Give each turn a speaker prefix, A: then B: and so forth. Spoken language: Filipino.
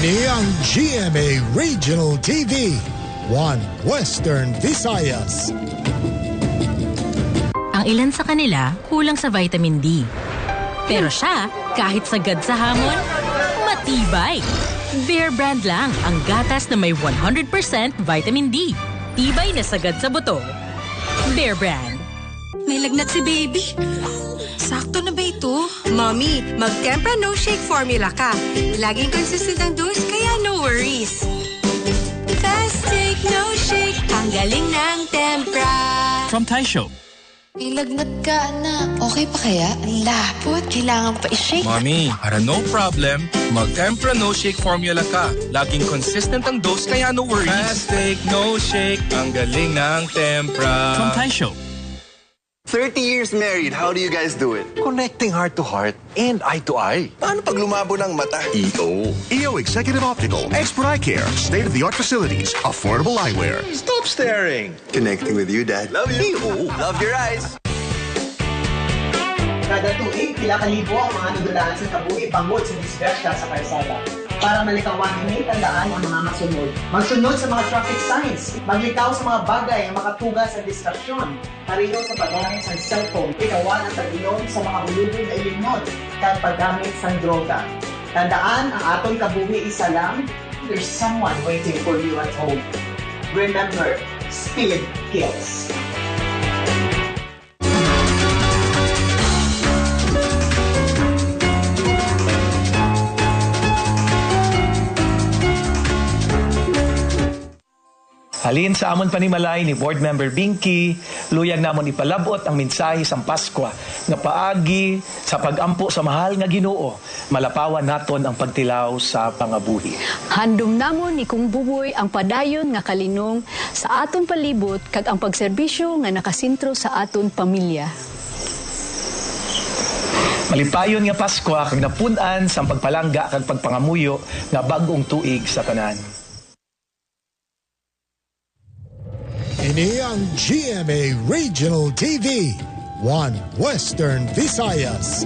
A: Ini ang GMA Regional TV, One Western Visayas.
B: Ang ilan sa kanila kulang sa vitamin D. Pero siya, kahit sagad sa hamon, matibay. Bear Brand lang ang gatas na may 100% vitamin D. Tibay na sagad sa buto. Bear Brand.
C: May lagnat si baby. Sakto na ba ito?
D: Mommy, mag-Tempra No Shake formula ka. Laging consistent ang dose, kaya no worries. Fast take, no shake. Ang galing ng Tempra.
E: From Taisho.
F: May lagnat ka, anak. Okay pa kaya? Ang lapot. Kailangan pa i-shake.
E: Mommy, para no problem, mag-Tempra No Shake formula ka. Laging consistent ang dose, kaya no worries. Fast take, no shake. Ang galing ng Tempra. From Taisho.
G: 30 years married, how do you guys do it?
H: Connecting heart to heart and eye to eye.
G: Paano pag lumabo ng mata?
I: EO Executive Optical, expert eye care, state-of-the-art facilities, affordable eyewear.
G: Stop staring. Connecting with you, Dad. Love you. EO. Love your eyes.
J: Kada tuig, pila kalibo ang mga nadulaan sa kabuhi bangod sa disgrasya sa karsada. Para malikawan, tandaan ang mga masunod. Magsunod sa mga traffic signs. Maglitaw sa mga bagay ang makatuga sa distraksyon. Parilo sa paggamit sa cellphone. Ikawan ang tag-inom sa mga ulubog na ilinod at paggamit sa droga. Tandaan, ang atong kabuhi isa lang. There's someone waiting for you at home. Remember, speed kills.
K: Halin sa amon panimalay ni Board Member Binky, luyag namon ipalabot ang mensahe sa Paskwa nga paagi sa pagampo sa mahal nga Ginoo, malapawan naton ang pagtilaw sa pangabuhi.
L: Handom namon ni Kung Buboy ang padayon nga kalinong sa aton palibot kag ang pagserbisyo nga nakasentro sa aton pamilya.
K: Malipayon nga Paskwa kag napun-an sa pagpalangga kag pagpangamuyo nga bag-ong tuig sa tanan.
A: Ini ang GMA Regional TV, One Western Visayas.